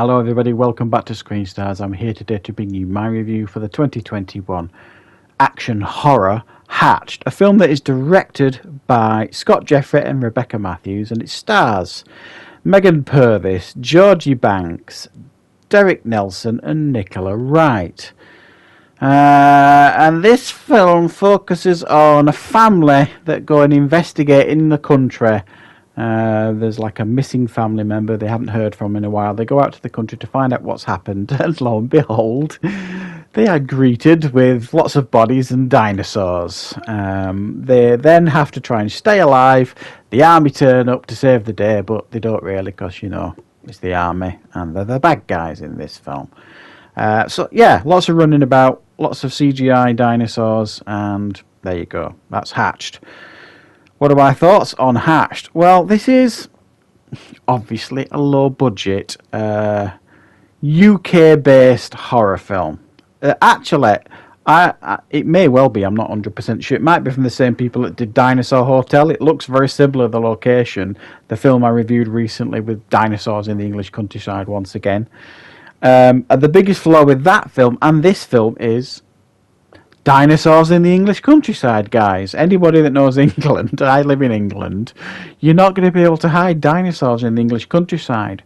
Hello everybody, welcome back to Screen Stars. I'm here today to bring you my review for the 2021 action horror Hatched, a film that is directed by Scott Jeffrey and Rebecca Matthews, and it stars Megan Purvis, Georgie Banks, Derek Nelson and Nicola Wright. And this film focuses on a family that go and investigate in the country. There's like a missing family member they haven't heard from in a while. They go out to the country to find out what's happened, and lo and behold, they are greeted with lots of bodies and dinosaurs. They then have to try and stay alive. The army turn up to save the day, but they don't really, because, you know, it's the army and they're the bad guys in this film. So yeah, lots of running about, lots of CGI dinosaurs, and there you go. That's Hatched. What are my thoughts on Hatched? Well, this is obviously a low-budget UK-based horror film. Actually, it may well be, I'm not 100% sure. It might be from the same people that did Dinosaur Hotel. It looks very similar, the location. The film I reviewed recently with dinosaurs in the English countryside once again. The biggest flaw with that film and this film is dinosaurs in the English countryside, guys. Anybody that knows England, I live in England, you're not going to be able to hide dinosaurs in the English countryside.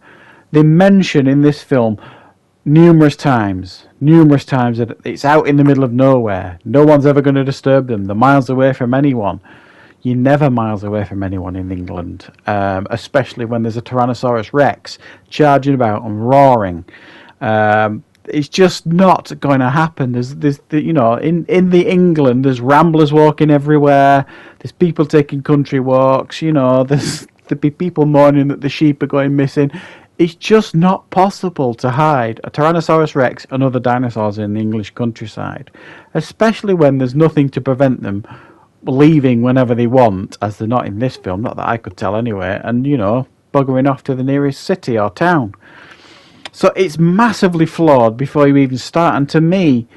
They mention in this film numerous times that it's out in the middle of nowhere. No one's ever going to disturb them. They're miles away from anyone. You're never miles away from anyone in England, especially when there's a Tyrannosaurus Rex charging about and roaring. It's just not going to happen. There's you know, in the England, there's ramblers walking everywhere. There's people taking country walks. You know, there'll be people mourning that the sheep are going missing. It's just not possible to hide a Tyrannosaurus Rex and other dinosaurs in the English countryside, especially when there's nothing to prevent them leaving whenever they want, as they're not in this film, not that I could tell anyway, and, you know, buggering off to the nearest city or town. So it's massively flawed before you even start. And to me,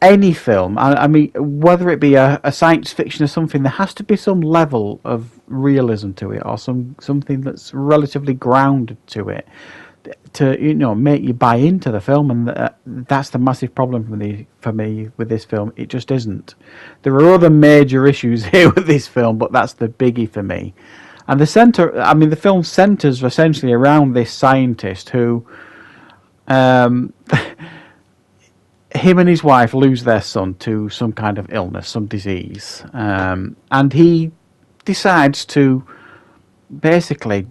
any film, I mean, whether it be a science fiction or something, there has to be some level of realism to it, or something that's relatively grounded to it, to, you know, make you buy into the film. And that's the massive problem for me with this film. It just isn't. There are other major issues here with this film, but that's the biggie for me. And the film centers essentially around this scientist who, him and his wife lose their son to some kind of illness, some disease, and he decides to basically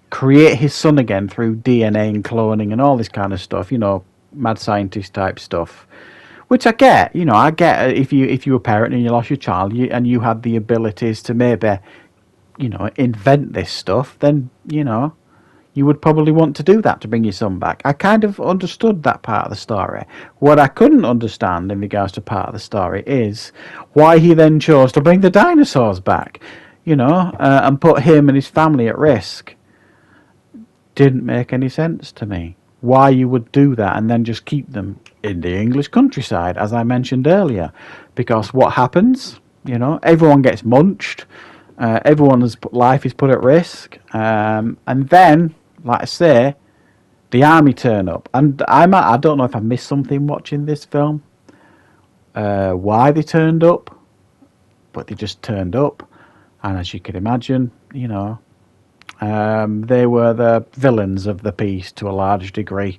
create his son again through DNA and cloning and all this kind of stuff, you know, mad scientist type stuff, which I get. You know, I get if you were a parent and you lost your child, and you had the abilities to maybe, you know, invent this stuff, then, you know, you would probably want to do that to bring your son back. I kind of understood that part of the story. What I couldn't understand in regards to part of the story is why he then chose to bring the dinosaurs back, you know, and put him and his family at risk. Didn't make any sense to me. Why you would do that and then just keep them in the English countryside, as I mentioned earlier. Because what happens? You know, everyone gets munched. Everyone's life is put at risk. And then, like I say, the army turn up. And I don't know if I missed something watching this film. Why they turned up. But they just turned up. And as you can imagine, you know, they were the villains of the piece to a large degree.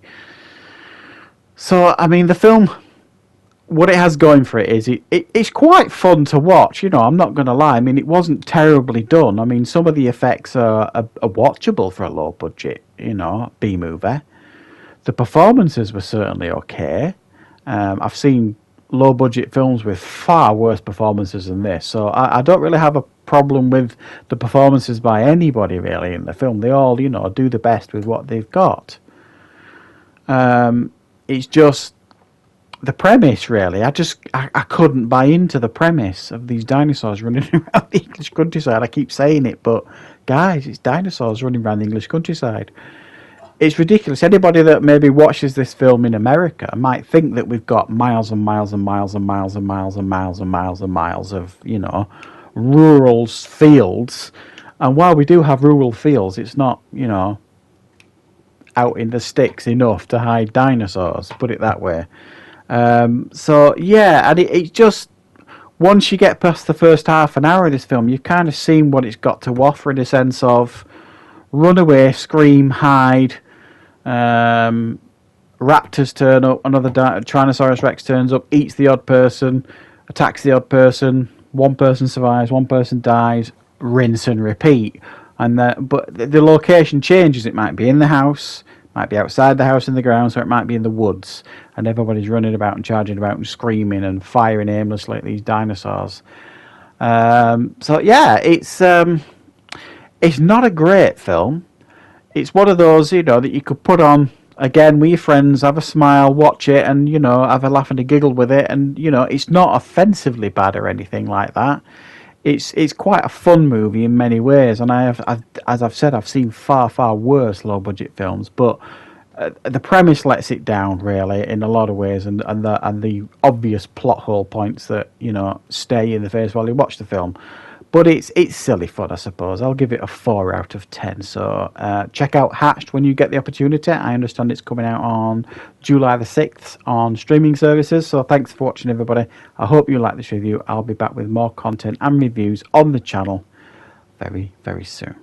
So, I mean, the film, what it has going for it is it's quite fun to watch. You know, I'm not going to lie. I mean, it wasn't terribly done. I mean, some of the effects are watchable for a low budget, you know, B movie. The performances were certainly okay. I've seen low budget films with far worse performances than this, so I don't really have a problem with the performances by anybody really in the film. They all, you know, do the best with what they've got. It's just the premise, really. I couldn't buy into the premise of these dinosaurs running around the English countryside. I keep saying it, but guys, it's dinosaurs running around the English countryside. It's ridiculous. Anybody that maybe watches this film in America might think that we've got miles and miles and miles and miles and miles and miles and miles and miles of, you know, rural fields. And while we do have rural fields, it's not, you know, out in the sticks enough to hide dinosaurs. Put it that way. So yeah, and it's just once you get past the first half an hour of this film, you've kind of seen what it's got to offer in the sense of run away, scream, hide. Raptors turn up, another Tyrannosaurus Rex turns up, eats the odd person, attacks the odd person, one person survives, one person dies, rinse and repeat. And but the location changes. It might be in the house, might be outside the house in the grounds, or it might be in the woods, and everybody's running about and charging about and screaming and firing aimlessly at these dinosaurs. So yeah, it's not a great film. It's one of those, that you could put on again with your friends, have a smile, watch it, and have a laugh and a giggle with it. And it's not offensively bad or anything like that. It's quite a fun movie in many ways. And as I've said, I've seen far worse low budget films, but the premise lets it down really in a lot of ways, and the obvious plot hole points that stay in the face while you watch the film. But it's silly fun, I suppose. I'll give it a 4 out of 10. So check out Hatched when you get the opportunity. I understand it's coming out on July the 6th on streaming services. So thanks for watching, everybody. I hope you like this review. I'll be back with more content and reviews on the channel very, very soon.